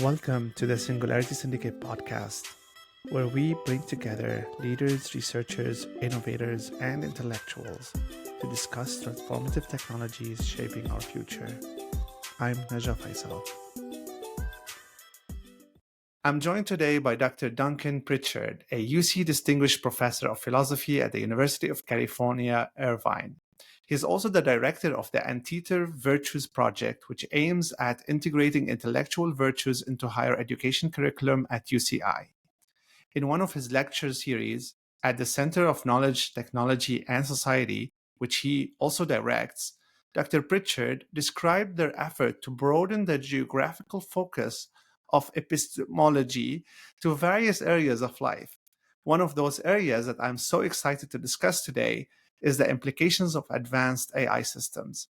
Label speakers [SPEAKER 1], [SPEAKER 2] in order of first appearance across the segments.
[SPEAKER 1] Welcome to the Singularity Syndicate podcast, where we bring together leaders, researchers, innovators, and intellectuals to discuss transformative technologies shaping our future. I'm Najah Faisal. I'm joined today by Dr. Duncan Pritchard, a UC Distinguished Professor of Philosophy at the University of California, Irvine. He is also the director of the Anteater Virtues Project, which aims at integrating intellectual virtues into higher education curriculum at UCI. In one of his lecture series at the Center of Knowledge, Technology, and Society, which he also directs, Dr. Pritchard described their effort to broaden the geographical focus of epistemology to various areas of life. One of those areas that I'm so excited to discuss today is the implications of advanced AI systems.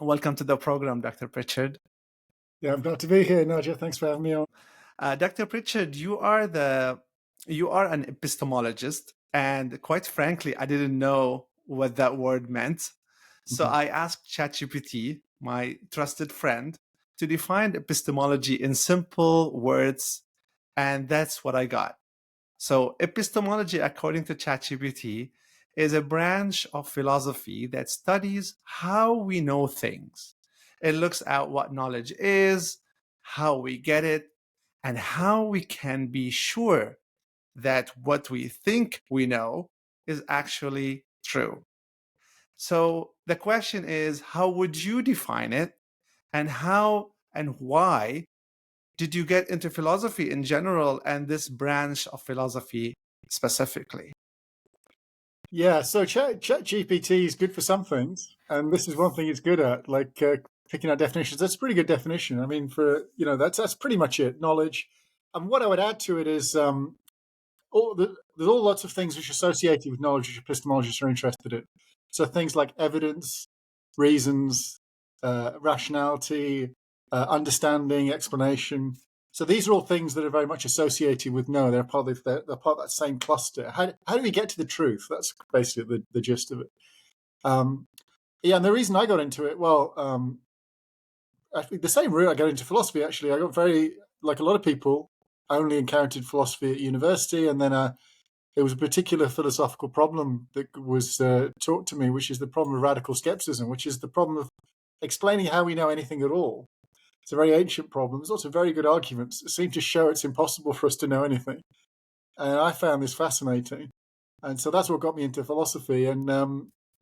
[SPEAKER 1] Welcome to the program, Dr. Pritchard.
[SPEAKER 2] Yeah, I'm glad to be here, Najah. Thanks for having me on.
[SPEAKER 1] Dr. Pritchard, you are an epistemologist, and quite frankly, I didn't know what that word meant. So I asked ChatGPT, my trusted friend, to define epistemology in simple words, and that's what I got. So epistemology, according to ChatGPT, is a branch of philosophy that studies how we know things. It looks at what knowledge is, how we get it, and how we can be sure that what we think we know is actually true. So the question is, how would you define it, and how and why did you get into philosophy in general and this branch of philosophy specifically?
[SPEAKER 2] Yeah, so ChatGPT is good for some things, and this is one thing it's good at, like picking out definitions. That's a pretty good definition. I mean, that's pretty much it. Knowledge, and what I would add to it is there's all lots of things which are associated with knowledge, which epistemologists are interested in. So things like evidence, reasons, rationality, understanding, explanation. So these are all things that are very much associated with know. They're part of that same cluster. How do we get to the truth? That's basically the gist of it. Yeah, and the reason I got into it, actually the same route I got into philosophy. Actually, I got very, like a lot of people, I only encountered philosophy at university, and then there was a particular philosophical problem that was taught to me, which is the problem of radical skepticism, which is the problem of explaining how we know anything at all. It's a very ancient problem. There's also very good arguments that seem to show it's impossible for us to know anything. And I found this fascinating. And so that's what got me into philosophy and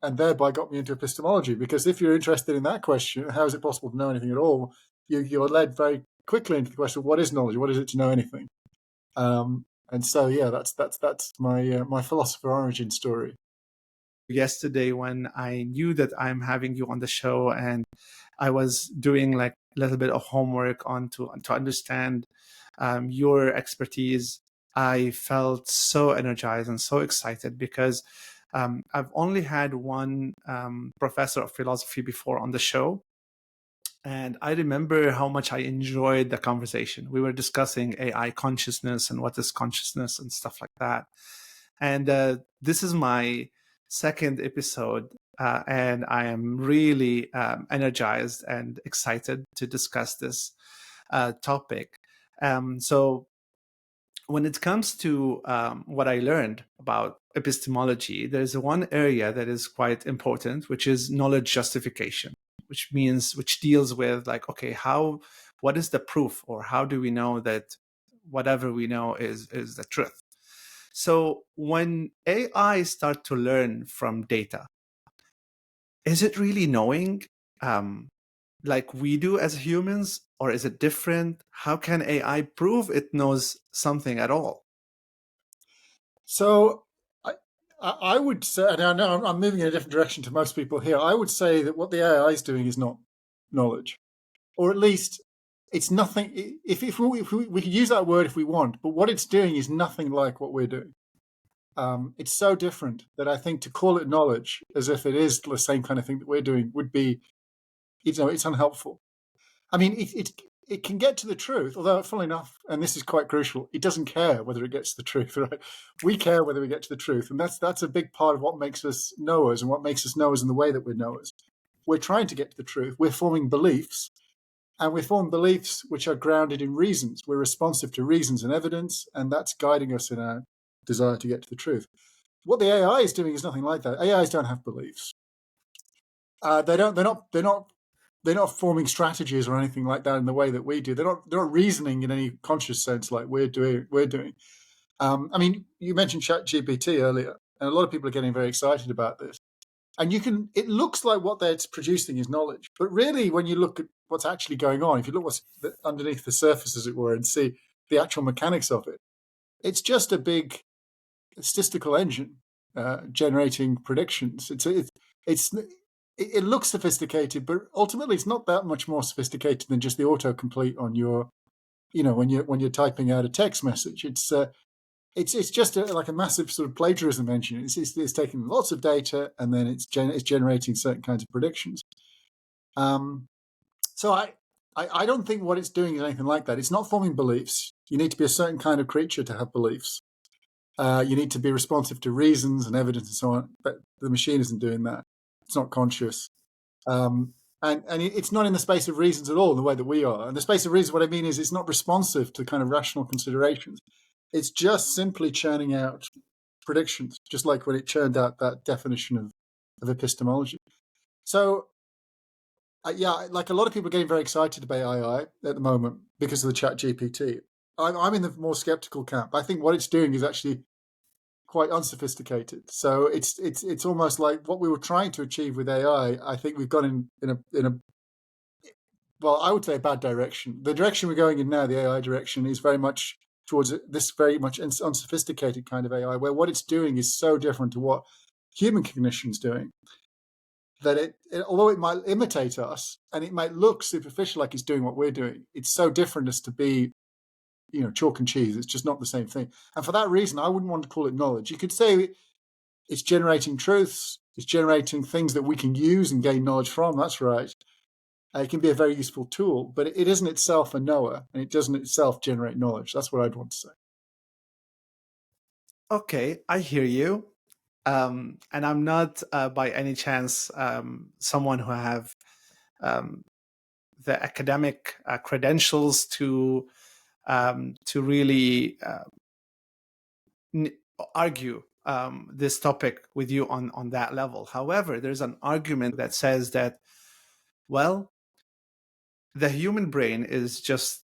[SPEAKER 2] thereby got me into epistemology. Because if you're interested in that question, how is it possible to know anything at all? You're led very quickly into the question, what is knowledge? What is it to know anything? And so, yeah, that's my my philosopher origin story.
[SPEAKER 1] Yesterday, when I knew that I'm having you on the show, and I was doing like a little bit of homework to understand your expertise, I felt so energized and so excited because I've only had one professor of philosophy before on the show. And I remember how much I enjoyed the conversation. We were discussing AI consciousness and what is consciousness and stuff like that. And this is my second episode, and I am really energized and excited to discuss this topic. So when it comes to what I learned about epistemology, there's one area that is quite important, which is knowledge justification, which deals with like, okay, what is the proof, or how do we know that whatever we know is the truth? So when AI start to learn from data, is it really knowing like we do as humans, or is it different? How can AI prove it knows something at all?
[SPEAKER 2] So I would say, and I know I'm moving in a different direction to most people here. I would say that what the AI is doing is not knowledge, or at least it's nothing. If we could use that word if we want, but what it's doing is nothing like what we're doing. It's so different that I think to call it knowledge as if it is the same kind of thing that we're doing would be, it's unhelpful. I mean, it can get to the truth, although, funnily enough, and this is quite crucial, it doesn't care whether it gets to the truth, right? We care whether we get to the truth, and that's a big part of what makes us knowers and what makes us knowers in the way that we're knowers. We're trying to get to the truth. We're forming beliefs, And we form beliefs which are grounded in reasons. We're responsive to reasons and evidence, and that's guiding us in our desire to get to the truth. What the AI is doing is nothing like that. AIs don't have beliefs. They're not forming strategies or anything like that in the way that we do. They're not reasoning in any conscious sense like we're doing. I mean, you mentioned ChatGPT earlier, and a lot of people are getting very excited about this. And it looks like what they're producing is knowledge, but really, when you look at what's actually going on, if you look what's underneath the surface, as it were, and see the actual mechanics of it, it's just a big statistical engine generating predictions. It looks sophisticated, but ultimately, it's not that much more sophisticated than just the autocomplete on your, when you're typing out a text message. It's just like a massive sort of plagiarism engine. It's taking lots of data and then it's generating certain kinds of predictions. So I don't think what it's doing is anything like that. It's not forming beliefs. You need to be a certain kind of creature to have beliefs. You need to be responsive to reasons and evidence and so on. But the machine isn't doing that. It's not conscious. And it's not in the space of reasons at all in the way that we are. And the space of reasons, what I mean is it's not responsive to kind of rational considerations. It's just simply churning out predictions, just like when it churned out that definition of epistemology. So, like a lot of people are getting very excited about AI at the moment because of the ChatGPT. I'm in the more skeptical camp. I think what it's doing is actually quite unsophisticated. So it's almost like what we were trying to achieve with AI. I think we've gone in a well, I would say a bad direction. The direction we're going in now, the AI direction, is very much towards this very much unsophisticated kind of AI, where what it's doing is so different to what human cognition is doing that although it might imitate us and it might look superficial like it's doing what we're doing, it's so different as to be, chalk and cheese. It's just not the same thing. And for that reason, I wouldn't want to call it knowledge. You could say it's generating truths, it's generating things that we can use and gain knowledge from. That's right. It can be a very useful tool, but it isn't itself a knower, and it doesn't itself generate knowledge. That's what I'd want to say.
[SPEAKER 1] Okay, I hear you. And I'm not by any chance someone who have the academic credentials to really argue this topic with you on that level. However, there's an argument that says that, well, the human brain is just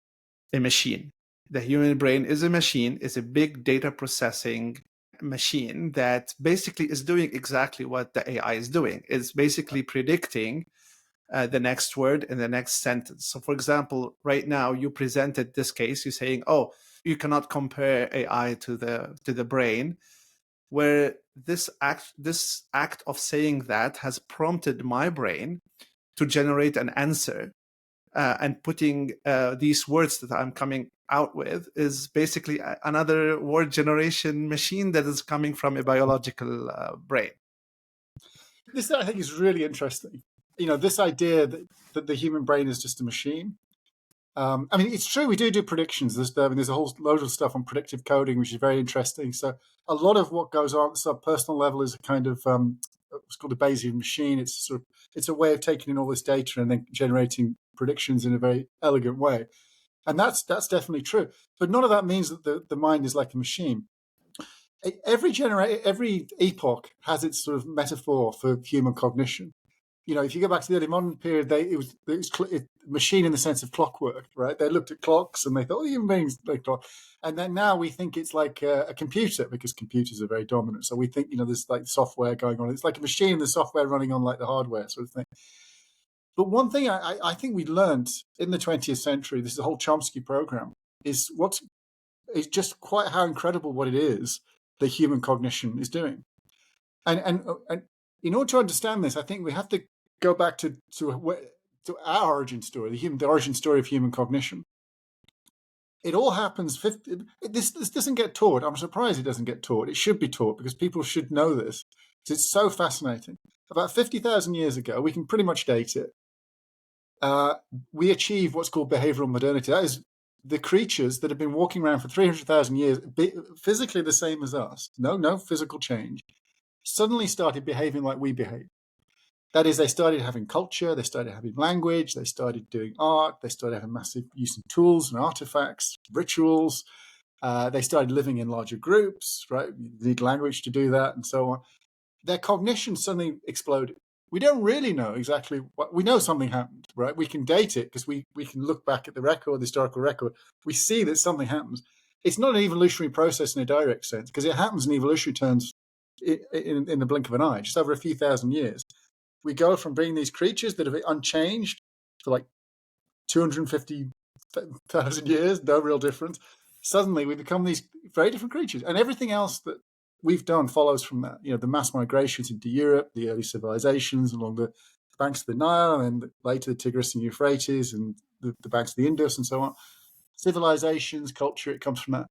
[SPEAKER 1] a machine. The human brain is a machine, is a big data processing machine that basically is doing exactly what the AI is doing. It's basically predicting the next word in the next sentence. So, for example, right now you presented this case. You're saying, "Oh, you cannot compare AI to the brain," where this act of saying that has prompted my brain to generate an answer. And putting these words that I'm coming out with is basically another word generation machine that is coming from a biological brain.
[SPEAKER 2] This, I think, is really interesting. This idea that the human brain is just a machine. I mean, it's true, we do predictions. There's a whole load of stuff on predictive coding, which is very interesting. So a lot of what goes on at the subpersonal level is a kind of what's called a Bayesian machine. It's a way of taking in all this data and then generating predictions in a very elegant way. And that's definitely true. But none of that means that the mind is like a machine. Every epoch has its sort of metaphor for human cognition. If you go back to the early modern period, it was machine in the sense of clockwork, right? They looked at clocks and they thought, human beings like clock. And then now we think it's like a computer because computers are very dominant. So we think, there's like software going on. It's like a machine and the software running on like the hardware sort of thing. But one thing I think we learned in the 20th century, this is the whole Chomsky program, is just quite how incredible what it is that human cognition is doing. And in order to understand this, I think we have to go back to our origin story, the origin story of human cognition. It all happens. This doesn't get taught. I'm surprised it doesn't get taught. It should be taught because people should know this. It's so fascinating. About 50,000 years ago, we can pretty much date it. We achieve what's called behavioral modernity. That is the creatures that have been walking around for 300,000 years, physically the same as us, no physical change, suddenly started behaving like we behave. That is, they started having culture, they started having language, they started doing art, they started having massive use of tools and artifacts, rituals. They started living in larger groups, right? You need language to do that and so on. Their cognition suddenly exploded. We don't really know exactly what, we know something happened, right? We can date it because we can look back at the record, the historical record. We see that something happens. It's not an evolutionary process in a direct sense because it happens in evolutionary terms in the blink of an eye, just over a few thousand years. We go from being these creatures that have been unchanged for like 250,000 years, no real difference. Suddenly we become these very different creatures. And everything else that we've done follows from that. You know, the mass migrations into Europe, the early civilizations along the banks of the Nile, and later the Tigris and Euphrates, and the banks of the Indus, and so on. Civilizations, culture, it comes from that.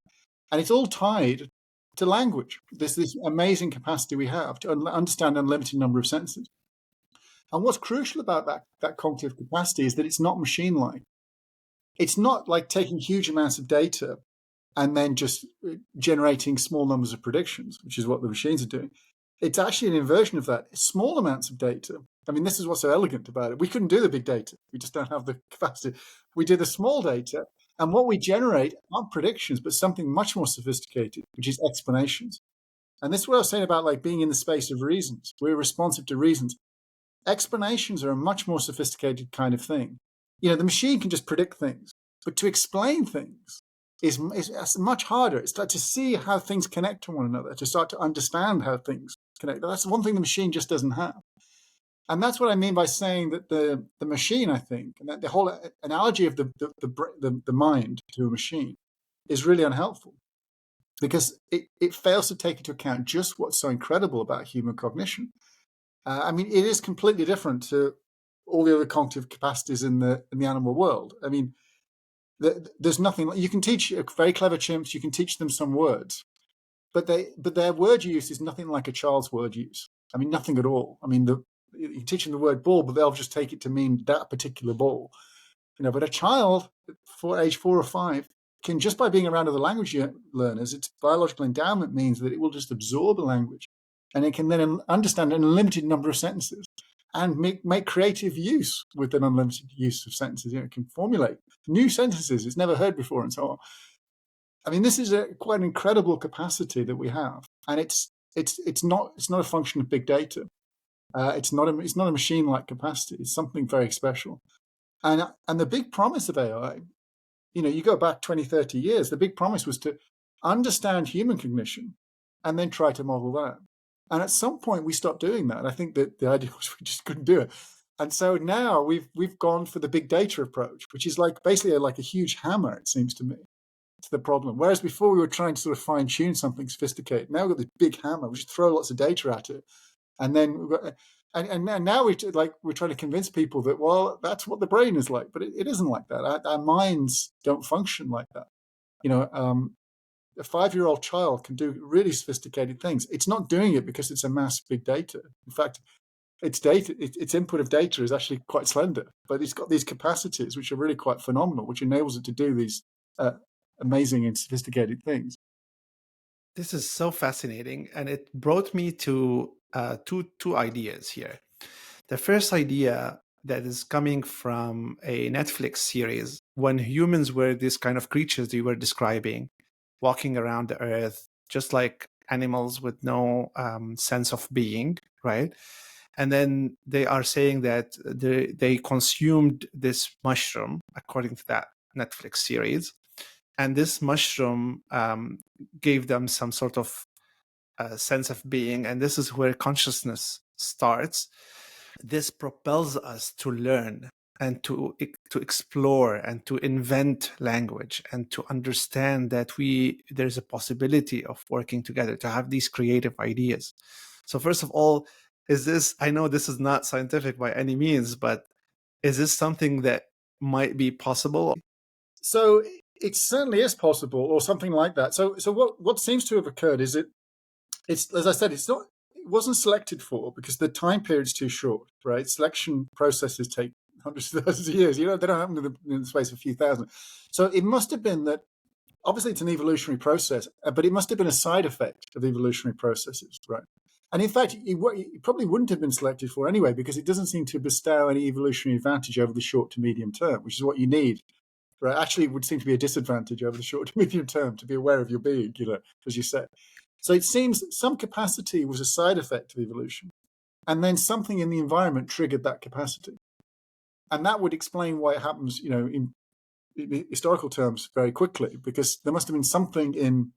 [SPEAKER 2] And it's all tied to language. There's this amazing capacity we have to understand an unlimited number of sentences. And what's crucial about that cognitive capacity is that it's not machine-like. It's not like taking huge amounts of data and then just generating small numbers of predictions, which is what the machines are doing. It's actually an inversion of that. Small amounts of data. I mean, this is what's so elegant about it. We couldn't do the big data. We just don't have the capacity. We do the small data, and what we generate aren't predictions, but something much more sophisticated, which is explanations. And this is what I was saying about like being in the space of reasons. We're responsive to reasons. Explanations are a much more sophisticated kind of thing. You know, the machine can just predict things, but to explain things is much harder. It's like to see how things connect to one another, to start to understand how things connect. That's one thing the machine just doesn't have. And that's what I mean by saying that the machine, I think, and that the whole analogy of the mind to a machine is really unhelpful because it fails to take into account just what's so incredible about human cognition. I mean, it is completely different to all the other cognitive capacities in the animal world. I mean, there's nothing you can teach very clever chimps. You can teach them some words, but their word use is nothing like a child's word use. I mean, nothing at all. I mean, you teach them the word ball, but they'll just take it to mean that particular ball. You know, but a child for age 4 or 5 can, just by being around other language learners, its biological endowment means that it will just absorb a language, and it can then understand an unlimited number of sentences and make creative use with an unlimited use of sentences. You know, it can formulate new sentences it's never heard before and so on. I mean, this is quite an incredible capacity that we have, and it's not a function of big data. It's not a machine-like capacity. It's something very special. And the big promise of AI, you know, you go back 20, 30 years, the big promise was to understand human cognition and then try to model that. And at some point we stopped doing that. I think that the idea was we just couldn't do it. And so now we've gone for the big data approach, which is like basically like a huge hammer, it seems to me, to the problem. Whereas before we were trying to sort of fine tune something sophisticated. Now we've got this big hammer, we just throw lots of data at it. And then we've got, and now we're trying to convince people that, well, that's what the brain is like, but it isn't like that. Our minds don't function like that. You know, a 5-year-old child can do really sophisticated things. It's not doing it because it's a mass big data. In fact, its input of data is actually quite slender, but it's got these capacities which are really quite phenomenal, which enables it to do these amazing and sophisticated things.
[SPEAKER 1] This is so fascinating, and it brought me to two ideas here. The first idea that is coming from a Netflix series, when humans were this kind of creatures you were describing, walking around the earth, just like animals with no sense of being, right? And then they are saying that they consumed this mushroom, according to that Netflix series. And this mushroom gave them some sort of sense of being. And this is where consciousness starts. This propels us to learn and to explore and to invent language and to understand that there's a possibility of working together, to have these creative ideas. So first of all, I know this is not scientific by any means, but is this something that might be possible?
[SPEAKER 2] So it certainly is possible, or something like that. So what seems to have occurred is it's as I said, it wasn't selected for because the time period's too short, right? Selection processes take hundreds of thousands of years. You know, they don't happen in the space of a few thousand. So it must have been that, obviously it's an evolutionary process, but it must have been a side effect of evolutionary processes, right? And in fact, it probably wouldn't have been selected for anyway, because it doesn't seem to bestow any evolutionary advantage over the short to medium term, which is what you need. Right? Actually, it would seem to be a disadvantage over the short to medium term to be aware of your being, as you said. So it seems some capacity was a side effect of evolution, and then something in the environment triggered that capacity. And that would explain why it happens, in historical terms very quickly, because there must have been something in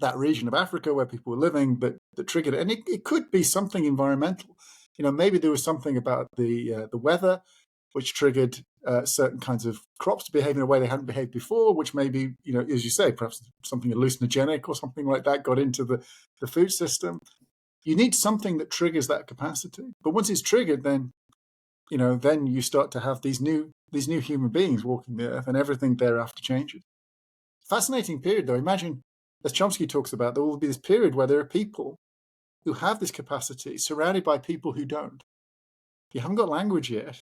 [SPEAKER 2] that region of Africa where people were living that triggered it. And it could be something environmental. Maybe there was something about the weather which triggered certain kinds of crops to behave in a way they hadn't behaved before, which maybe, as you say, perhaps something hallucinogenic or something like that got into the food system. You need something that triggers that capacity. But once it's triggered, then you start to have these new human beings walking the earth, and everything thereafter changes. Fascinating period, though. Imagine, as Chomsky talks about, there will be this period where there are people who have this capacity surrounded by people who don't. You haven't got language yet.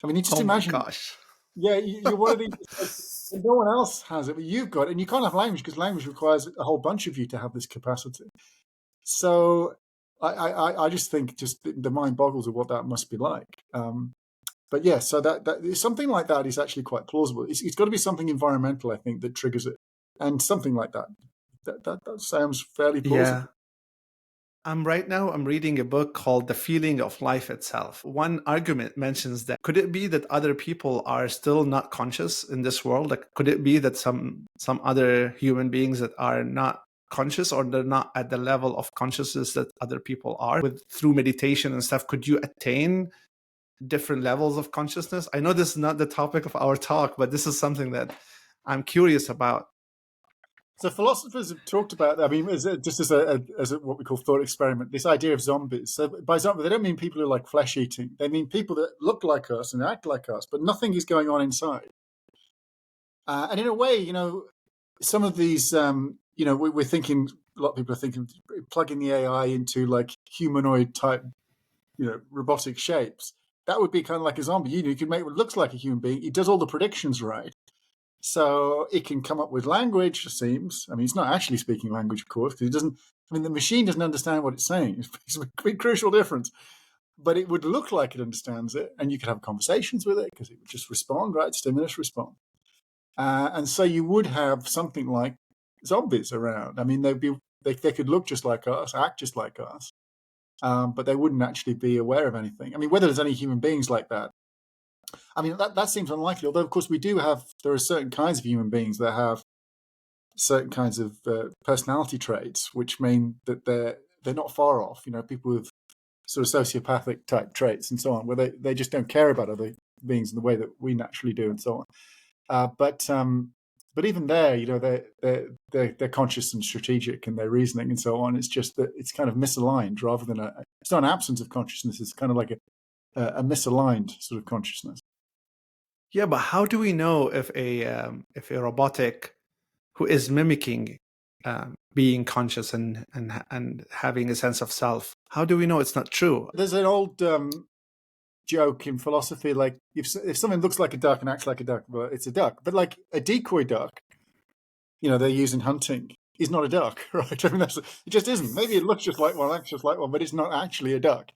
[SPEAKER 2] I mean, you just imagine.
[SPEAKER 1] My gosh.
[SPEAKER 2] Yeah, you're one of these. No one else has it, but you've got it, and you can't have language because language requires a whole bunch of you to have this capacity. So I just think the mind boggles of what that must be like. But yeah, so that something like that is actually quite plausible. It's got to be something environmental, I think, that triggers it, and something like that. That sounds fairly plausible.
[SPEAKER 1] Yeah. I'm reading a book called The Feeling of Life Itself. One argument mentions that could it be that other people are still not conscious in this world? Like, could it be that some other human beings that are not conscious, or they're not at the level of consciousness that other people are? Through meditation and stuff, could you attain different levels of consciousness? I know this is not the topic of our talk, but this is something that I'm curious about.
[SPEAKER 2] So philosophers have talked about, I mean, just as a what we call thought experiment, this idea of zombies. So by zombie, they don't mean people who are like flesh eating. They mean people that look like us and act like us, but nothing is going on inside. And in a way, some of these, we're thinking, a lot of people are thinking plugging the AI into like humanoid type, robotic shapes. That would be kind of like a zombie. You can make what looks like a human being. It does all the predictions right. So it can come up with language, it seems. I mean, it's not actually speaking language, of course, because the machine doesn't understand what it's saying. It's a big crucial difference. But it would look like it understands it, and you could have conversations with it because it would just respond, right? Stimulus, respond. And so you would have something like zombies around. I mean, they could look just like us, act just like us, but they wouldn't actually be aware of anything. I mean, whether there's any human beings like that, I mean, that seems unlikely, although, of course, there are certain kinds of human beings that have certain kinds of personality traits, which mean that they're not far off, people with sort of sociopathic type traits and so on, where they just don't care about other beings in the way that we naturally do and so on. But even there, they're conscious and strategic in their reasoning and so on. It's just that it's kind of misaligned rather than it's not an absence of consciousness. It's kind of like a misaligned sort of consciousness.
[SPEAKER 1] Yeah, but how do we know if a robotic who is mimicking being conscious and having a sense of self, how do we know it's not true?
[SPEAKER 2] There's an old joke in philosophy, like if something looks like a duck and acts like a duck, well, it's a duck. But like a decoy duck, they use in hunting, is not a duck, right? I mean, it just isn't. Maybe it looks just like one, acts just like one, but it's not actually a duck.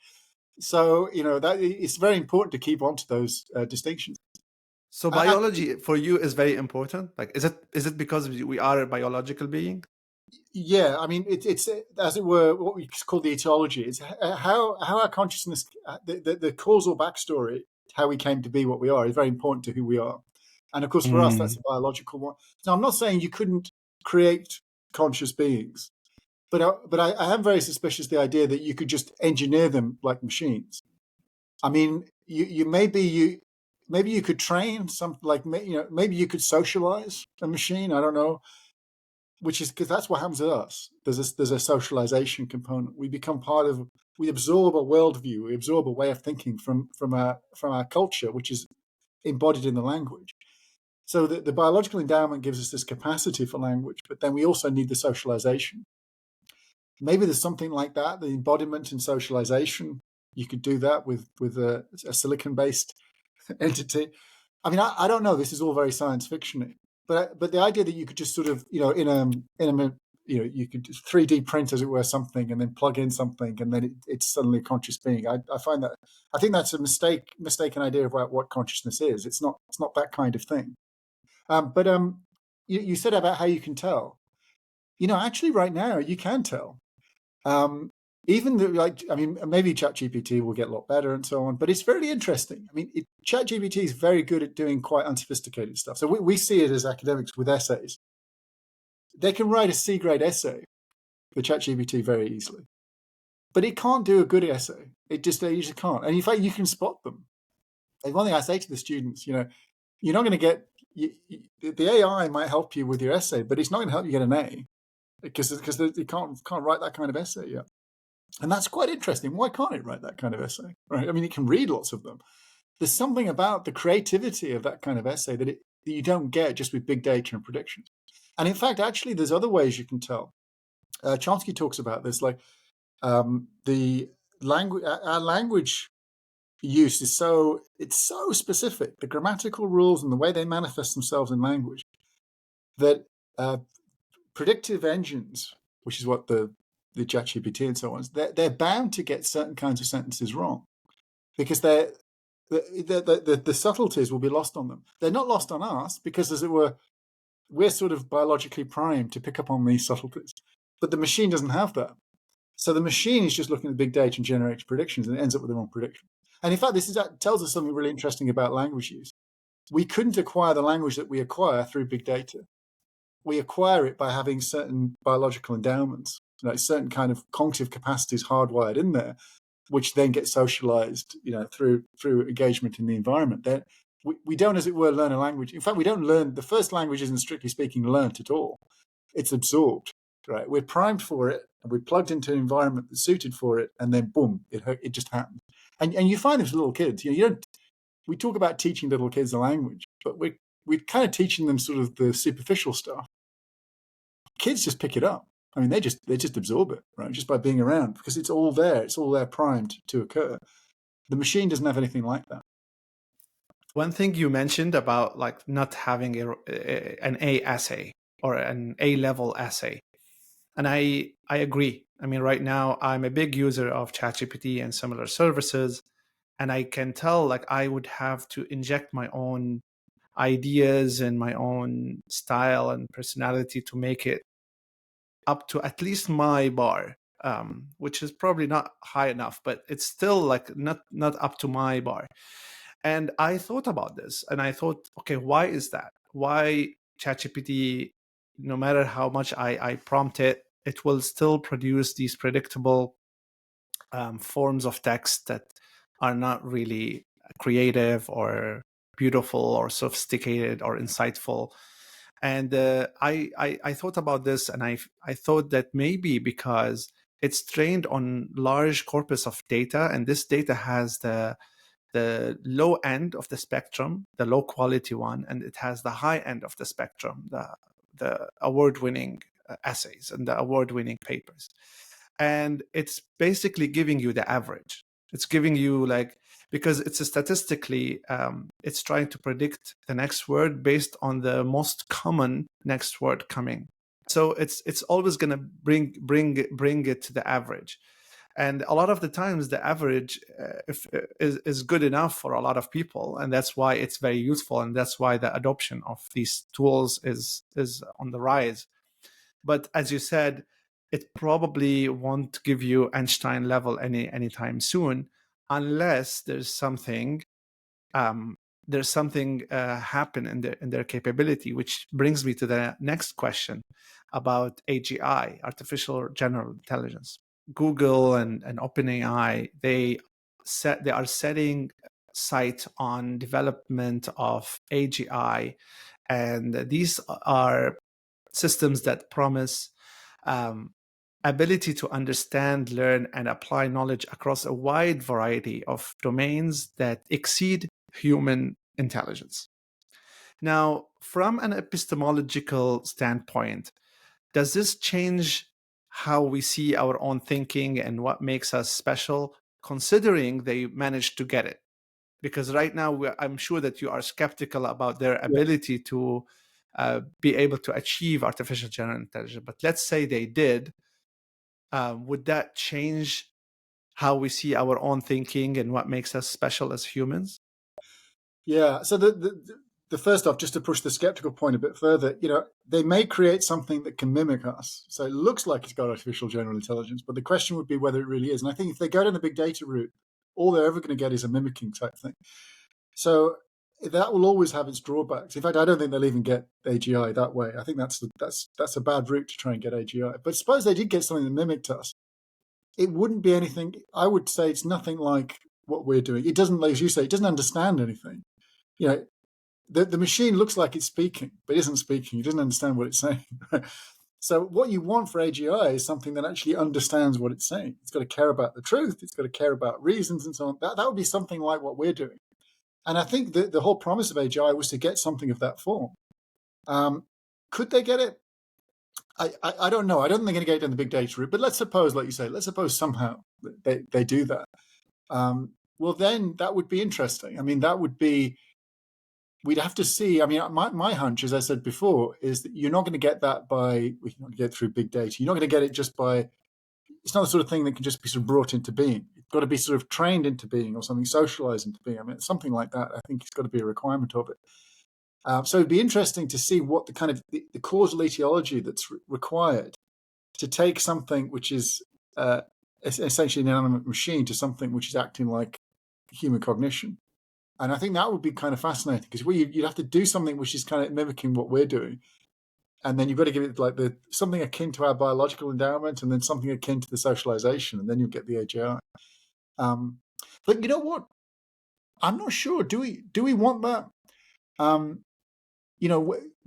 [SPEAKER 2] So, that it's very important to keep on to those distinctions.
[SPEAKER 1] So biology for you is very important. Like, is it because we are a biological being?
[SPEAKER 2] Yeah, I mean, it's as it were what we call the etiology. It's how our consciousness, the causal backstory, how we came to be what we are, is very important to who we are. And of course, for us, that's a biological one. So I'm not saying you couldn't create conscious beings, but I am very suspicious of the idea that you could just engineer them like machines. I mean, maybe you could train some, like, maybe you could socialize a machine. I don't know. Which is because that's what happens to us. There's a socialization component. We become we absorb a worldview, we absorb a way of thinking from our culture, which is embodied in the language. So the biological endowment gives us this capacity for language, but then we also need the socialization. Maybe there's something like that, the embodiment and socialization. You could do that with a silicon-based entity. I mean, I don't know. This is all very science fiction-y. But the idea that you could just sort of, in you could 3D print, as it were, something and then plug in something, and then it's suddenly a conscious being. I think that's a mistaken idea about what consciousness is. It's not that kind of thing. But you said about how you can tell. Actually, right now you can tell. Even maybe ChatGPT will get a lot better and so on, but it's very interesting. ChatGPT is very good at doing quite unsophisticated stuff. So we see it as academics with essays. They can write a C-grade essay for ChatGPT very easily, but it can't do a good essay. They just can't. And in fact, you can spot them. And one thing I say to the students, you're not going to get the AI might help you with your essay, but it's not going to help you get an A because it can't write that kind of essay yet. And that's quite interesting. Why can't it write that kind of essay? Right? It can read lots of them. There's something about the creativity of that kind of essay that you don't get just with big data and predictions. And in fact, actually, there's other ways you can tell. Chomsky talks about this, like the language. Our language use is so specific. The grammatical rules and the way they manifest themselves in language, that predictive engines, which is what the ChatGPT and so on, they're bound to get certain kinds of sentences wrong, because the subtleties will be lost on them. They're not lost on us because, as it were, we're sort of biologically primed to pick up on these subtleties, but the machine doesn't have that. So the machine is just looking at big data and generates predictions, and it ends up with the wrong prediction. And in fact, that tells us something really interesting about language use. We couldn't acquire the language that we acquire through big data. We acquire it by having certain biological endowments, like certain kind of cognitive capacities hardwired in there, which then get socialized, through engagement in the environment. Then we don't, as it were, learn a language. In fact, we don't learn. The first language isn't, strictly speaking, learnt at all. It's absorbed, right? We're primed for it, and we're plugged into an environment that's suited for it, and then boom, it just happens. And you find this with little kids. We talk about teaching little kids a language, but we're kind of teaching them sort of the superficial stuff. Kids just pick it up. They just absorb it, right? Just by being around, because it's all there. It's all there primed to occur. The machine doesn't have anything like that.
[SPEAKER 1] One thing you mentioned about like not having an A essay or an A-level essay, and I agree. Right now I'm a big user of ChatGPT and similar services, and I can tell like I would have to inject my own ideas and my own style and personality to make it up to at least my bar, which is probably not high enough, but it's still like not up to my bar. And I thought about this, and I thought, okay, why is that? Why ChatGPT, no matter how much I prompt it, it will still produce these predictable forms of text that are not really creative or beautiful or sophisticated or insightful. And I thought about this, and I thought that maybe because it's trained on large corpus of data, and this data has the low end of the spectrum, the low quality one, and it has the high end of the spectrum, the award-winning essays and the award-winning papers. And it's basically giving you the average. It's giving you because it's statistically, it's trying to predict the next word based on the most common next word coming. So it's always going to bring it to the average. And a lot of the times the average is good enough for a lot of people. And that's why it's very useful. And that's why the adoption of these tools is on the rise. But as you said, it probably won't give you Einstein level anytime soon, unless there's something happen in their capability, which brings me to the next question about AGI, artificial general intelligence. Google and OpenAI, they are setting sight on development of AGI, and these are systems that promise ability to understand, learn, and apply knowledge across a wide variety of domains that exceed human intelligence. Now, from an epistemological standpoint, does this change how we see our own thinking and what makes us special, considering they managed to get it? Because right now, I'm sure that you are skeptical about their ability to be able to achieve artificial general intelligence. But let's say they did, would that change how we see our own thinking and what makes us special as humans?
[SPEAKER 2] Yeah. So the first off, just to push the skeptical point a bit further, they may create something that can mimic us. So it looks like it's got artificial general intelligence, but the question would be whether it really is. And I think if they go down the big data route, all they're ever going to get is a mimicking type thing. So that will always have its drawbacks. In fact, I don't think they'll even get AGI that way. I think that's a bad route to try and get AGI. But suppose they did get something that mimicked us. It wouldn't be anything. I would say it's nothing like what we're doing. It doesn't, as you say, it doesn't understand anything. The machine looks like it's speaking, but it isn't speaking. It doesn't understand what it's saying. So what you want for AGI is something that actually understands what it's saying. It's got to care about the truth. It's got to care about reasons and so on. That would be something like what we're doing. And I think that the whole promise of AGI was to get something of that form. Could they get it? I don't know. I don't think they're going to get it in the big data route. But let's suppose, like you say, somehow they do that. Well, then that would be interesting. I mean, that would be, we'd have to see. I mean, my hunch, as I said before, is that you're not going to get that we can get through big data. You're not going to get it just by, it's not the sort of thing that can just be sort of brought into being. It's got to be sort of trained into being or something, socialized into being. I mean, something like that, I think it's got to be a requirement of it. So it'd be interesting to see what the kind of the causal etiology that's required to take something which is essentially an inanimate machine to something which is acting like human cognition. And I think that would be kind of fascinating because you'd have to do something which is kind of mimicking what we're doing. And then you've got to give it like something akin to our biological endowment and then something akin to the socialization, and then you'll get the AGI. But you know what? I'm not sure. Do we want that?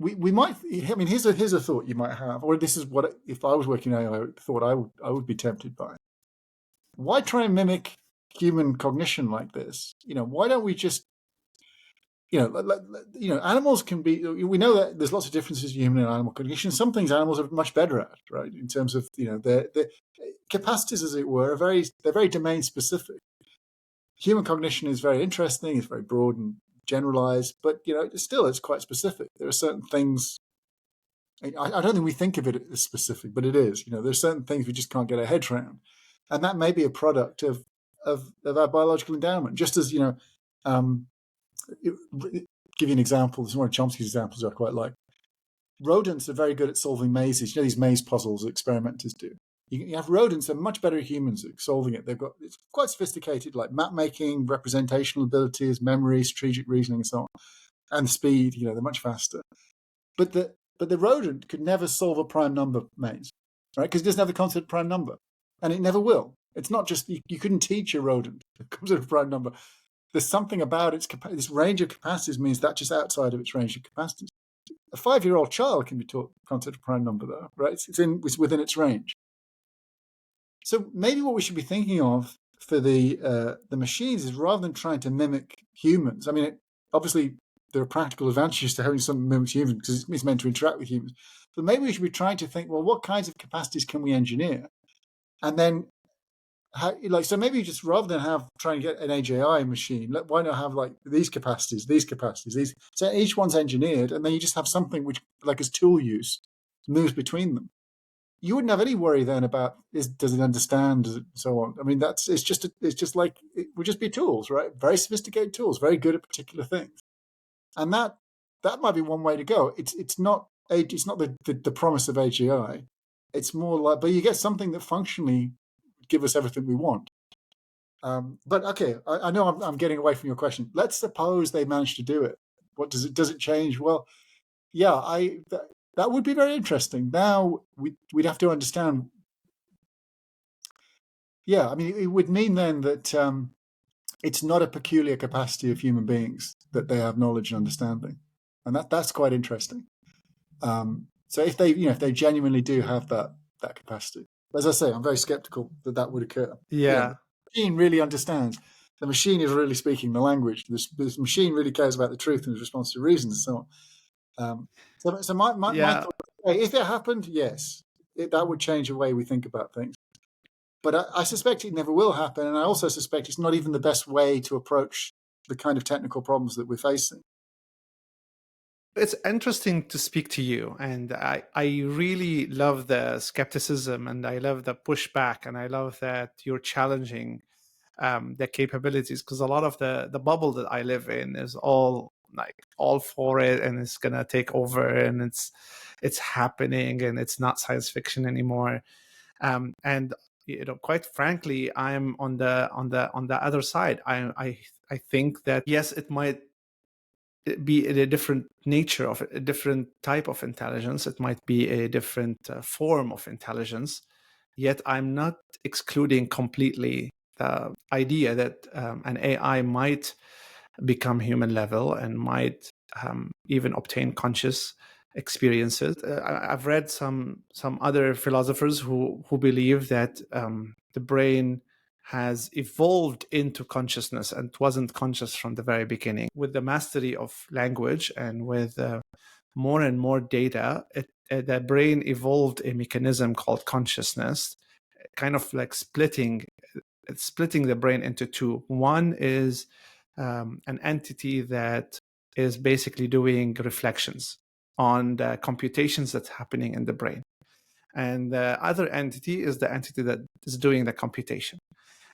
[SPEAKER 2] We might. I mean, here's a thought you might have, or this is what if I was working in AI, I thought I would be tempted by. Why try and mimic human cognition like this? Why don't we just, animals can be. We know that there's lots of differences in human and animal cognition. Some things animals are much better at, right? In terms of their capacities, as it were, they're very domain specific. Human cognition is very interesting. It's very broad and generalized, but still it's quite specific. There are certain things. I don't think we think of it as specific, but it is. There's certain things we just can't get our heads around, and that may be a product of our biological endowment. Just as give you an example. This is one of Chomsky's examples I quite like. Rodents are very good at solving mazes. These maze puzzles that experimenters do. You have rodents that are much better at humans at solving it. It's quite sophisticated, like map making, representational abilities, memory, strategic reasoning, and so on, and speed. They're much faster. But the rodent could never solve a prime number maze, right? Because it doesn't have the concept of prime number, and it never will. It's not just you couldn't teach a rodent the concept of prime number. There's something about this range of capacities means that's just outside of its range of capacities. A 5-year-old child can be taught the concept of prime number, though, right? It's within its range. So maybe what we should be thinking of for the machines is rather than trying to mimic humans. I mean, obviously there are practical advantages to having something mimic humans because it's meant to interact with humans. But maybe we should be trying to think, well, what kinds of capacities can we engineer? And then, so maybe just rather than trying to get an AGI machine, why not have like these capacities, these? So each one's engineered, and then you just have something which, like as tool use, moves between them. You wouldn't have any worry then about does it understand and so on. I mean, it's just like it would just be tools, right? Very sophisticated tools, very good at particular things, and that might be one way to go. It's not the promise of AGI. It's more like, but you get something that functionally give us everything we want. But okay, I know I'm getting away from your question. Let's suppose they manage to do it. What does it change? Well, yeah, that would be very interesting. Now we'd have to understand. Yeah, I mean, it would mean then that it's not a peculiar capacity of human beings that they have knowledge and understanding, and that's quite interesting. So if they genuinely do have that capacity, as I say, I'm very skeptical that would occur.
[SPEAKER 1] Yeah.
[SPEAKER 2] The machine really understands. The machine is really speaking the language. This machine really cares about the truth and is responsive to reason and so on. So my thought, if it happened, yes, that would change the way we think about things. But I suspect it never will happen, and I also suspect it's not even the best way to approach the kind of technical problems that we're facing.
[SPEAKER 1] It's interesting to speak to you, and I really love the skepticism, and I love the pushback, and I love that you're challenging the capabilities, because a lot of the bubble that I live in is all for it, and it's gonna take over, and it's happening, and it's not science fiction anymore. And quite frankly, I'm on the other side. I think that yes, it might be a different nature of a different type of intelligence. It might be a different form of intelligence. Yet I'm not excluding completely the idea that an AI might become human level and might even obtain conscious experiences. I've read some other philosophers who believe that the brain has evolved into consciousness and wasn't conscious from the very beginning. With the mastery of language and with more and more data, the brain evolved a mechanism called consciousness, kind of like splitting the brain into two. One is an entity that is basically doing reflections on the computations that's happening in the brain. And the other entity is the entity that is doing the computation.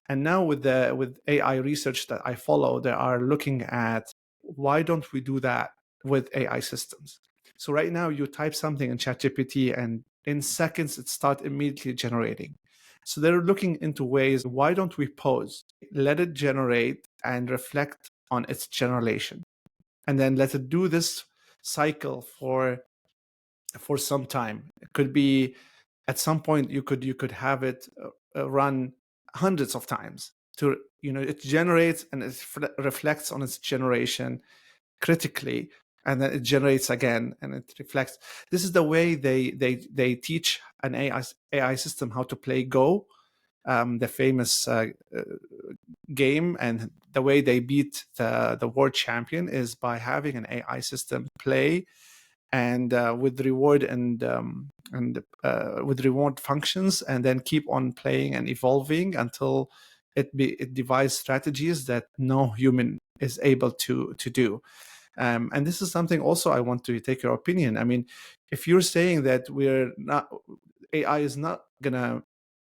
[SPEAKER 1] And now with AI research that I follow, they are looking at why don't we do that with AI systems. So right now you type something in ChatGPT and in seconds it starts immediately generating. So they're looking into ways, why don't we pause, let it generate and reflect on its generation, and then let it do this cycle for some time. It could be at some point you could have it run hundreds of times to it generates and it reflects on its generation critically, and then it generates again and it reflects. This is the way they teach an AI system how to play Go, the famous game, and the way they beat the world champion is by having an AI system play and with reward and with reward functions, and then keep on playing and evolving until it devises strategies that no human is able to do. And this is something also I want to take your opinion. I mean, if you're saying that AI is not gonna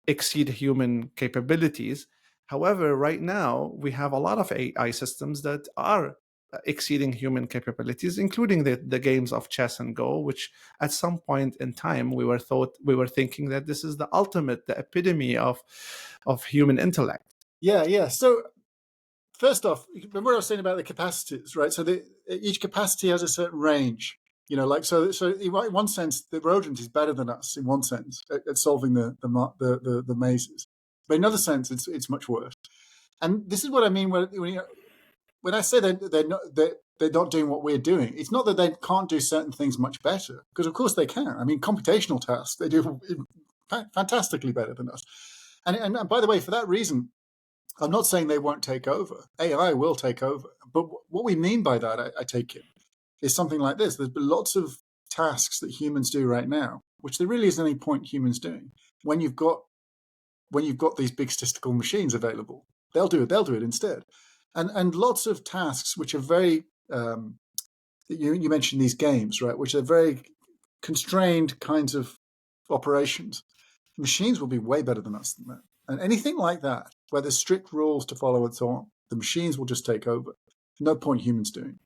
[SPEAKER 1] exceed human capabilities, however, right now we have a lot of AI systems that are exceeding human capabilities, including the games of chess and Go, which at some point in time we were thinking that this is the epitome of human intellect.
[SPEAKER 2] Yeah. So first off, remember what I was saying about the capacities, right? So each capacity has a certain range. So in one sense, the rodent is better than us in one sense at solving the mazes, but in another sense, it's much worse. And this is what I mean when I say they're not doing what we're doing. It's not that they can't do certain things much better, because of course they can. I mean, computational tasks they do fantastically better than us. And by the way, for that reason, I'm not saying they won't take over. AI will take over. But what we mean by that, I take it, is something like this. There's been lots of tasks that humans do right now, which there really isn't any point humans doing. When you've got these big statistical machines available, they'll do it instead. And lots of tasks which are very you mentioned these games, right, which are very constrained kinds of operations. Machines will be way better than us than that. And anything like that, where there's strict rules to follow and so on, the machines will just take over. No point humans doing.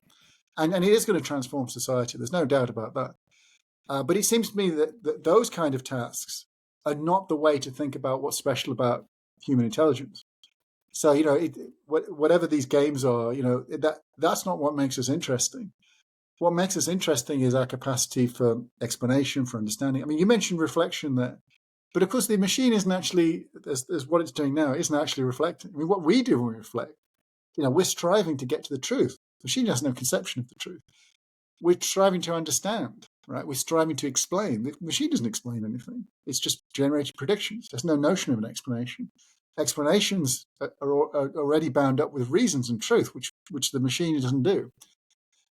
[SPEAKER 2] And it is going to transform society. There's no doubt about that. But it seems to me that those kind of tasks are not the way to think about what's special about human intelligence. So, whatever these games are, that's not what makes us interesting. What makes us interesting is our capacity for explanation, for understanding. I mean, you mentioned reflection there. But of course, the machine isn't actually, as what it's doing now, isn't actually reflecting. I mean, what we do when we reflect, we're striving to get to the truth. The machine has no conception of the truth. We're striving to understand, right? We're striving to explain. The machine doesn't explain anything. It's just generated predictions. There's no notion of an explanation. Explanations are already bound up with reasons and truth, which the machine doesn't do.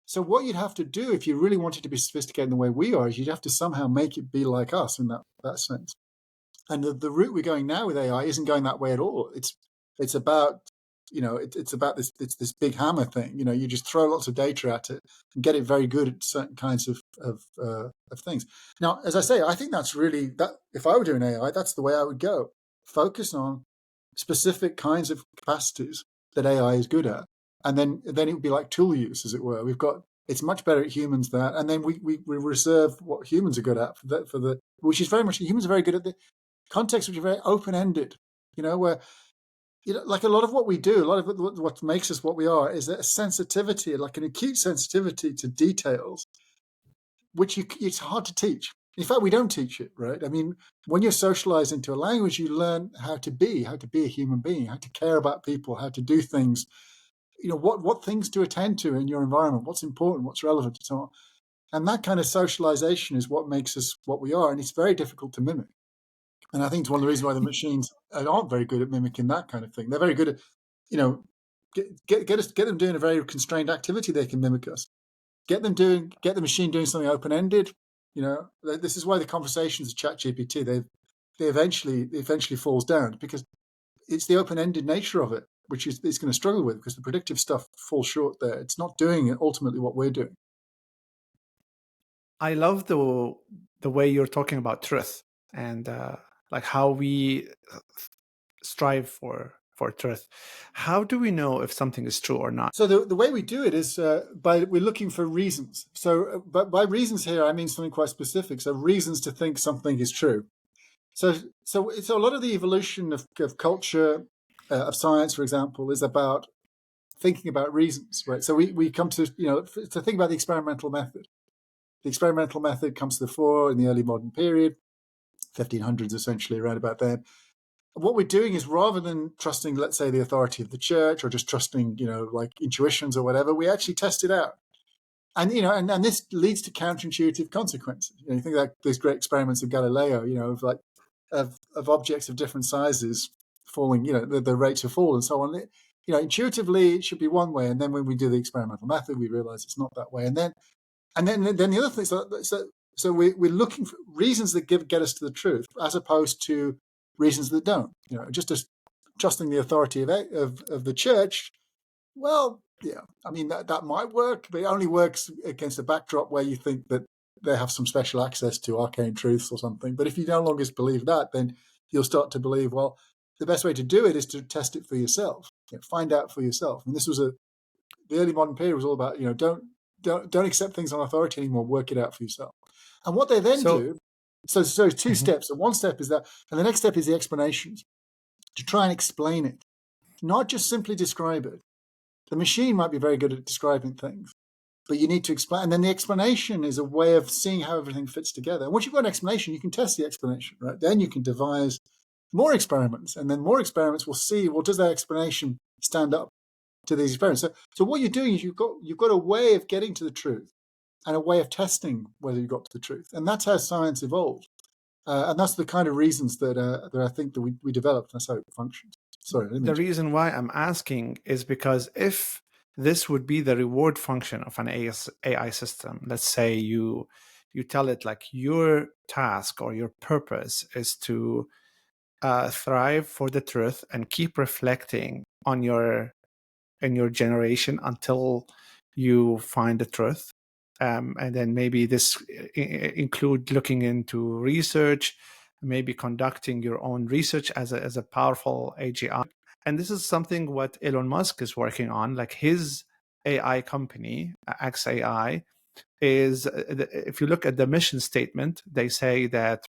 [SPEAKER 2] So what you'd have to do if you really wanted to be sophisticated in the way we are is you'd have to somehow make it be like us in that sense. And the route we're going now with AI isn't going that way at all. It's about it's about this. It's this big hammer thing. You just throw lots of data at it and get it very good at certain kinds of things. Now, as I say, I think that's really that. If I were doing AI, that's the way I would go. Focus on specific kinds of capacities that AI is good at, and then it would be like tool use, as it were. It's much better at humans that, and then we reserve what humans are good at for the which is very much humans are very good at the context, which is very open ended. Where like a lot of what we do, a lot of what makes us what we are, is a sensitivity, like an acute sensitivity to details, which it's hard to teach. In fact, we don't teach it, right? I mean, when you're socialized into a language, you learn how to be a human being, how to care about people, how to do things. What things to attend to in your environment, what's important, what's relevant, and so on. And that kind of socialization is what makes us what we are, and it's very difficult to mimic. And I think it's one of the reasons why the machines aren't very good at mimicking that kind of thing. They're very good at, get them doing a very constrained activity. They can mimic us. Get the machine doing something open ended. This is why the conversations of ChatGPT they eventually falls down, because it's the open ended nature of it, which it's going to struggle with, because the predictive stuff falls short there. It's not doing ultimately what we're doing.
[SPEAKER 1] I love the way you're talking about truth and like how we strive for truth. How do we know if something is true or not?
[SPEAKER 2] So the way we do it is we're looking for reasons. So, but by reasons here, I mean something quite specific. So reasons to think something is true. So a lot of the evolution of culture, of science, for example, is about thinking about reasons, right? So we come to think about the experimental method. The experimental method comes to the fore in the early modern period, 1500s essentially, around about then. What we're doing is, rather than trusting, let's say, the authority of the church, or just trusting, like intuitions or whatever, we actually test it out. And, and this leads to counterintuitive consequences. You think about these great experiments of Galileo, of objects of different sizes falling, the rates of fall and so on. Intuitively it should be one way. And then when we do the experimental method, we realize it's not that way. And then the other thing, so we're looking for reasons that get us to the truth, as opposed to reasons that don't. Just as trusting the authority of the church. Well, yeah, I mean that might work, but it only works against a backdrop where you think that they have some special access to arcane truths or something. But if you no longer believe that, then you'll start to believe, well, the best way to do it is to test it for yourself, find out for yourself. And this was the early modern period was all about, don't accept things on authority anymore. Work it out for yourself. And what they then do, so two steps. And one step is that, and the next step is the explanations, to try and explain it, not just simply describe it. The machine might be very good at describing things, but you need to explain. And then the explanation is a way of seeing how everything fits together. And once you've got an explanation, you can test the explanation, right? Then you can devise more experiments, and then more experiments will see, well, does that explanation stand up to these experiments? So what you're doing is you've got a way of getting to the truth and a way of testing whether you got to the truth. And that's how science evolved. And that's the kind of reasons that I think that we developed. That's how it functions. Sorry.
[SPEAKER 1] The reason why I'm asking is because if this would be the reward function of an AI system, let's say you tell it like your task or your purpose is to thrive for the truth and keep reflecting on your generation until you find the truth. And then maybe this include looking into research, maybe conducting your own research as a powerful AGI. And this is something what Elon Musk is working on, like his AI company, XAI, is, if you look at the mission statement, they say that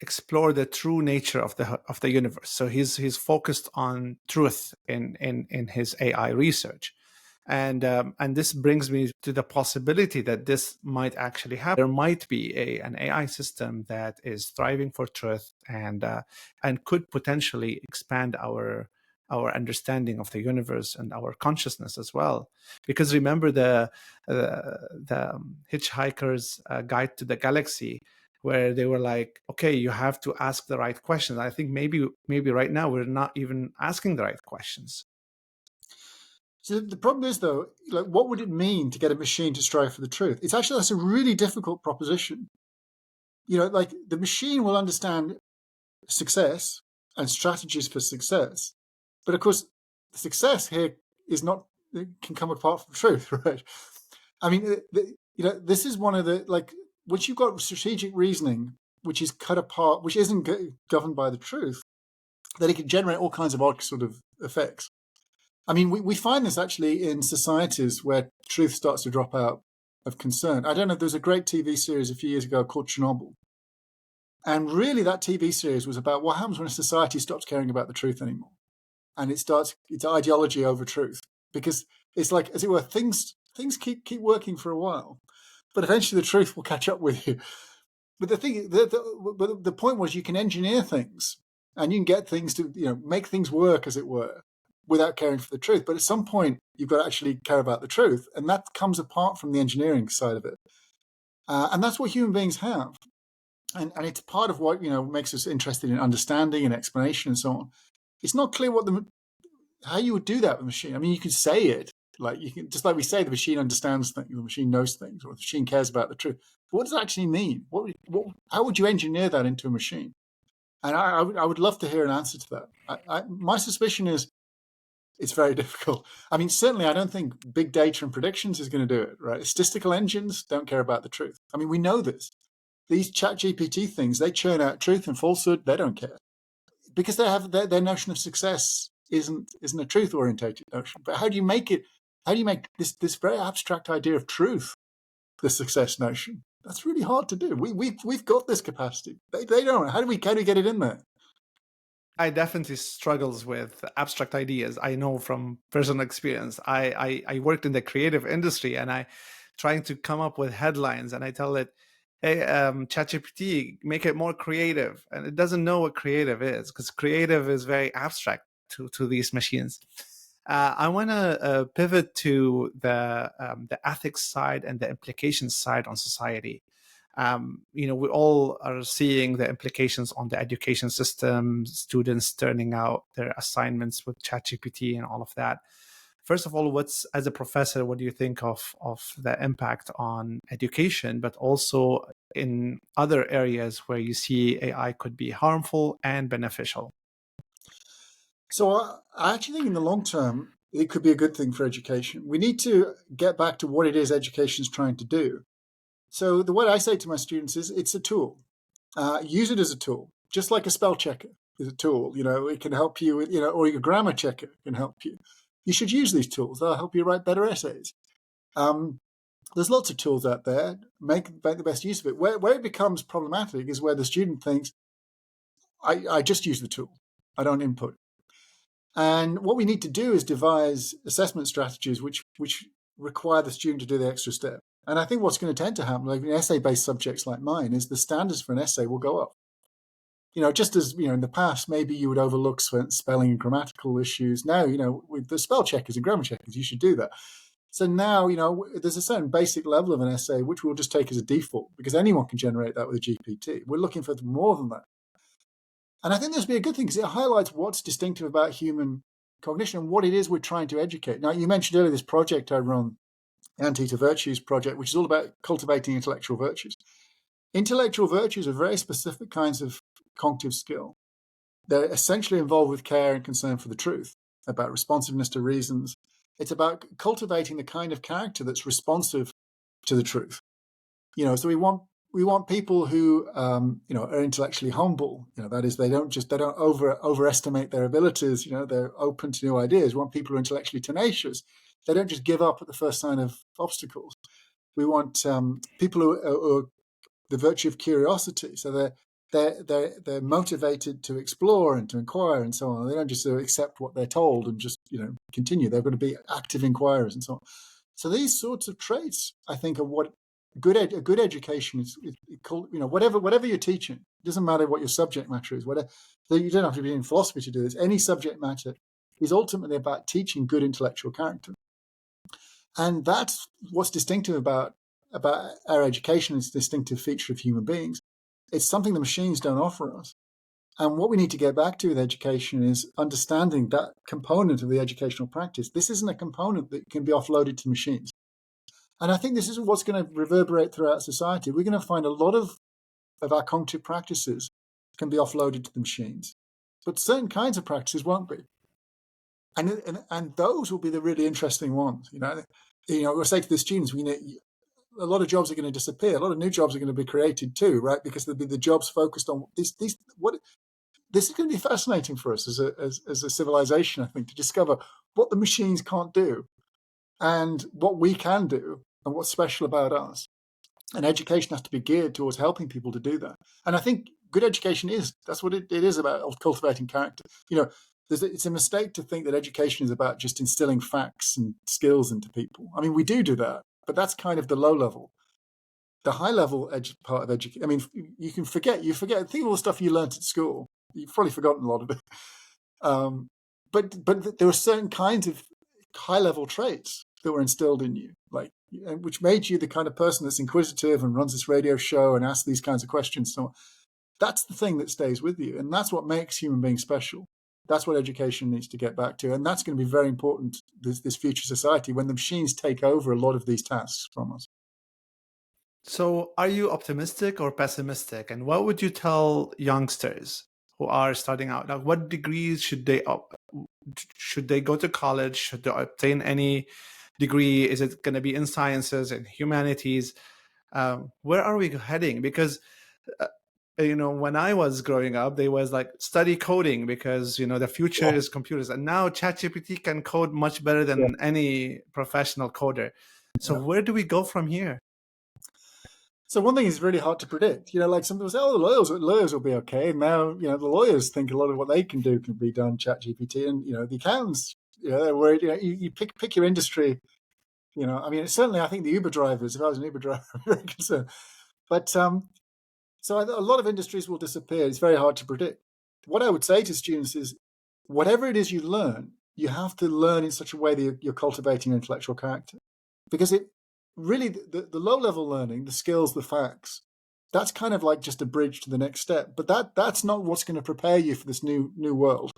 [SPEAKER 1] explore the true nature of the universe. So he's focused on truth in his AI research. And this brings me to the possibility that this might actually happen. There might be an AI system that is striving for truth and could potentially expand our understanding of the universe and our consciousness as well. Because remember the Hitchhiker's Guide to the Galaxy, where they were like, okay, you have to ask the right questions. I think maybe right now we're not even asking the right questions.
[SPEAKER 2] So the problem is, though, like, what would it mean to get a machine to strive for the truth? That's a really difficult proposition. Like the machine will understand success and strategies for success, but of course, success here is not, it can come apart from truth, right? I mean, this is one of the, like, once you've got strategic reasoning, which is cut apart, which isn't governed by the truth, then it can generate all kinds of odd sort of effects. I mean, we find this actually in societies where truth starts to drop out of concern. I don't know, there's a great TV series a few years ago called Chernobyl. And really that TV series was about what happens when a society stops caring about the truth anymore. And it's ideology over truth. Because it's like, as it were, things keep working for a while, but eventually the truth will catch up with you. But the point was, you can engineer things and you can get things to, make things work, as it were, without caring for the truth. But at some point, you've got to actually care about the truth. And that comes apart from the engineering side of it. And that's what human beings have. And it's part of what, makes us interested in understanding and explanation and so on. It's not clear how you would do that with a machine. I mean, you could say it, like you can, just like we say, the machine understands things, the machine knows things, or the machine cares about the truth. But what does it actually mean? How would you engineer that into a machine? And I would love to hear an answer to that. My suspicion is it's very difficult. I mean, certainly I don't think big data and predictions is going to do it, right? Statistical engines don't care about the truth. I mean, we know this. These chat GPT things, they churn out truth and falsehood. They don't care because they have their notion of success isn't a truth orientated notion. But how do you make it? How do you make this very abstract idea of truth the success notion? That's really hard to do. We've got this capacity. They don't. How do we get it in there?
[SPEAKER 1] I definitely struggles with abstract ideas. I know from personal experience. I worked in the creative industry and I trying to come up with headlines, and I tell it, hey, ChatGPT, make it more creative. And it doesn't know what creative is, because creative is very abstract to these machines. I want to pivot to the ethics side and the implications side on society. We all are seeing the implications on the education system, students turning out their assignments with ChatGPT and all of that. First of all, as a professor, what do you think of the impact on education, but also in other areas where you see AI could be harmful and beneficial?
[SPEAKER 2] So I actually think in the long term, it could be a good thing for education. We need to get back to what it is education is trying to do. So the way I say to my students is it's a tool. Use it as a tool, just like a spell checker is a tool. It can help you with, or your grammar checker can help you. You should use these tools. They'll help you write better essays. There's lots of tools out there. Make the best use of it. Where it becomes problematic is where the student thinks, I just use the tool. I don't input. And what we need to do is devise assessment strategies which require the student to do the extra step. And I think what's going to tend to happen, like in essay-based subjects like mine, is the standards for an essay will go up. Just as, in the past, maybe you would overlook spelling and grammatical issues. Now, with the spell checkers and grammar checkers, you should do that. So now, there's a certain basic level of an essay which we'll just take as a default because anyone can generate that with a GPT. We're looking for more than that. And I think this would be a good thing because it highlights what's distinctive about human cognition and what it is we're trying to educate. Now, you mentioned earlier this project I run, Anti-to Virtues project, which is all about cultivating intellectual virtues. Intellectual virtues are very specific kinds of cognitive skill. They're essentially involved with care and concern for the truth, about responsiveness to reasons. It's about cultivating the kind of character that's responsive to the truth. So we want people who are intellectually humble. That is, they don't overestimate their abilities. They're open to new ideas. We want people who are intellectually tenacious. They don't just give up at the first sign of obstacles. We want people who are the virtue of curiosity. So they're motivated to explore and to inquire and so on. They don't just accept what they're told and just continue. They're going to be active inquirers and so on. So these sorts of traits, I think, are what a good education is. Whatever you're teaching, it doesn't matter what your subject matter is. You don't have to be in philosophy to do this. Any subject matter is ultimately about teaching good intellectual character. And that's what's distinctive about our education. It's a distinctive feature of human beings. It's something the machines don't offer us. And what we need to get back to with education is understanding that component of the educational practice. This isn't a component that can be offloaded to machines. And I think this is what's going to reverberate throughout society. We're going to find a lot of our cognitive practices can be offloaded to the machines. But certain kinds of practices won't be. And those will be the really interesting ones. I say to the students, a lot of jobs are going to disappear. A lot of new jobs are going to be created too, right? Because there'll be the jobs focused on these. What this is going to be fascinating for us as a civilization, I think, to discover what the machines can't do and what we can do and what's special about us. And education has to be geared towards helping people to do that. And I think good education that's what it is about, cultivating character. It's a mistake to think that education is about just instilling facts and skills into people. I mean, we do that, but that's kind of the low level. The high level part of education, I mean, you forget, think of all the stuff you learned at school. You've probably forgotten a lot of it. But there were certain kinds of high level traits that were instilled in you, which made you the kind of person that's inquisitive and runs this radio show and asks these kinds of questions. So that's the thing that stays with you. And that's what makes human beings special. That's what education needs to get back to. And that's going to be very important, this future society, when the machines take over a lot of these tasks from us.
[SPEAKER 1] So are you optimistic or pessimistic? And what would you tell youngsters who are starting out? Like, what degrees should they go to college? Should they obtain any degree? Is it going to be in sciences and humanities? Where are we heading? Because when I was growing up, they was like, study coding because the future is computers, and now ChatGPT can code much better than any professional coder. So where do we go from here?
[SPEAKER 2] So one thing is really hard to predict. Like some people say, oh, the lawyers will be okay. And now, the lawyers think a lot of what they can do can be done ChatGPT. And, the accountants, they're worried. You pick your industry. I mean, certainly I think the Uber drivers, if I was an Uber driver, I'm very concerned. But so a lot of industries will disappear. It's very hard to predict. What I would say to students is, whatever it is you learn, you have to learn in such a way that you're cultivating intellectual character. Because it really, the low-level learning, the skills, the facts, that's kind of like just a bridge to the next step. But that's not what's going to prepare you for this new world.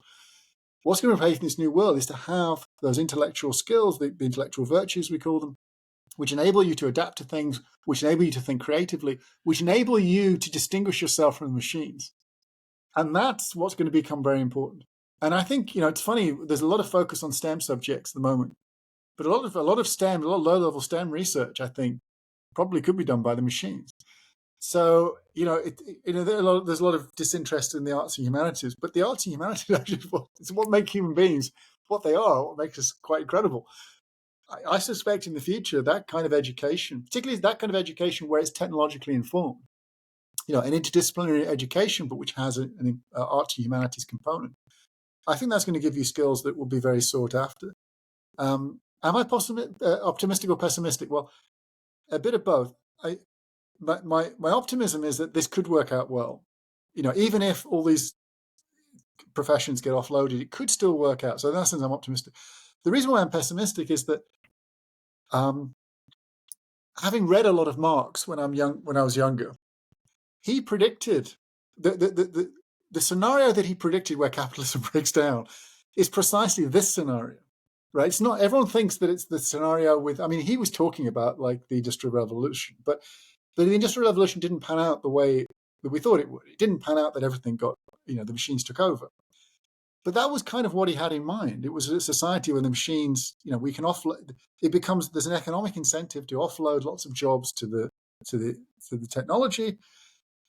[SPEAKER 2] What's going to prepare you for this new world is to have those intellectual skills, the intellectual virtues, we call them, which enable you to adapt to things, which enable you to think creatively, which enable you to distinguish yourself from the machines. And that's what's going to become very important. And I think, it's funny, there's a lot of focus on STEM subjects at the moment. But a lot of low-level STEM research, I think, probably could be done by the machines. So, there's a lot of disinterest in the arts and humanities, but the arts and humanities actually is what make human beings what they are, what makes us quite incredible. I suspect in the future that kind of education, particularly that kind of education where it's technologically informed, an interdisciplinary education, but which has an arts and humanities component, I think that's going to give you skills that will be very sought after. Am I optimistic or pessimistic? Well, a bit of both. My optimism is that this could work out well. Even if all these professions get offloaded, it could still work out. So in that sense, I'm optimistic. The reason why I'm pessimistic is that having read a lot of Marx when I was younger, he predicted the scenario that he predicted where capitalism breaks down is precisely this scenario. Right? It's not, everyone thinks that it's the scenario he was talking about like the Industrial Revolution, but the Industrial Revolution didn't pan out the way that we thought it would. It didn't pan out that everything got, the machines took over. But that was kind of what he had in mind. It was a society where the machines, we can offload. There's an economic incentive to offload lots of jobs to the technology,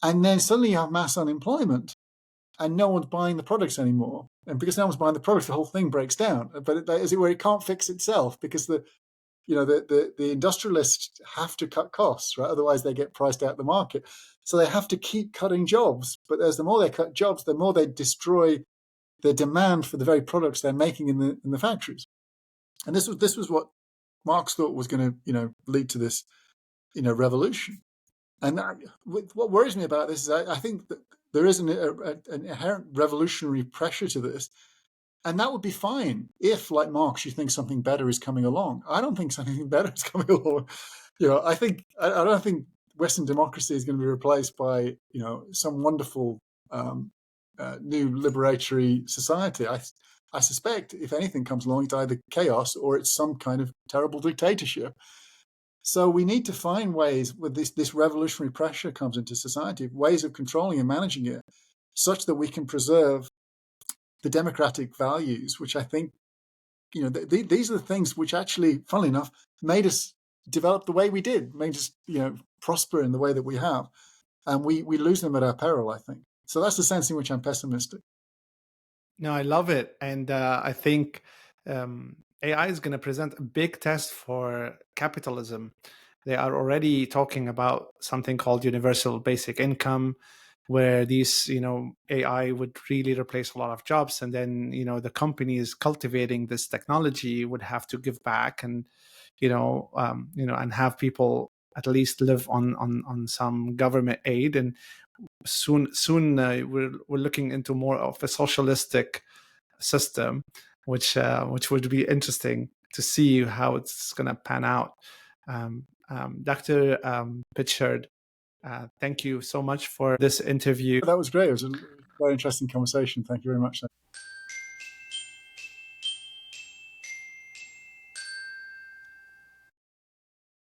[SPEAKER 2] and then suddenly you have mass unemployment, and no one's buying the products anymore. And because no one's buying the products, the whole thing breaks down. But as it were, it can't fix itself because the industrialists have to cut costs, right? Otherwise, they get priced out of the market. So they have to keep cutting jobs. But the more they cut jobs, the more they destroy the demand for the very products they're making in the factories. And this was what Marx thought was going to lead to this revolution. And what worries me about this is I think that there is an inherent revolutionary pressure to this. And that would be fine if, like Marx, you think something better is coming along. I don't think something better is coming along. I don't think Western democracy is going to be replaced by, some wonderful new liberatory society. I suspect if anything comes along, it's either chaos or it's some kind of terrible dictatorship. So we need to find ways where this revolutionary pressure comes into society, ways of controlling and managing it, such that we can preserve the democratic values, which I think these are the things which actually, funnily enough, made us develop the way we did, made us prosper in the way that we have, and we lose them at our peril, I think. So that's the sense in which I'm pessimistic.
[SPEAKER 1] No, I love it. And I think AI is going to present a big test for capitalism. They are already talking about something called universal basic income, where these, AI would really replace a lot of jobs. And then, the companies cultivating this technology would have to give back and, and have people at least live on some government aid. And soon we're looking into more of a socialistic system, which would be interesting to see how it's going to pan out. Dr. Pritchard, thank you so much for this interview.
[SPEAKER 2] That was great. It was a very interesting conversation. Thank you very much.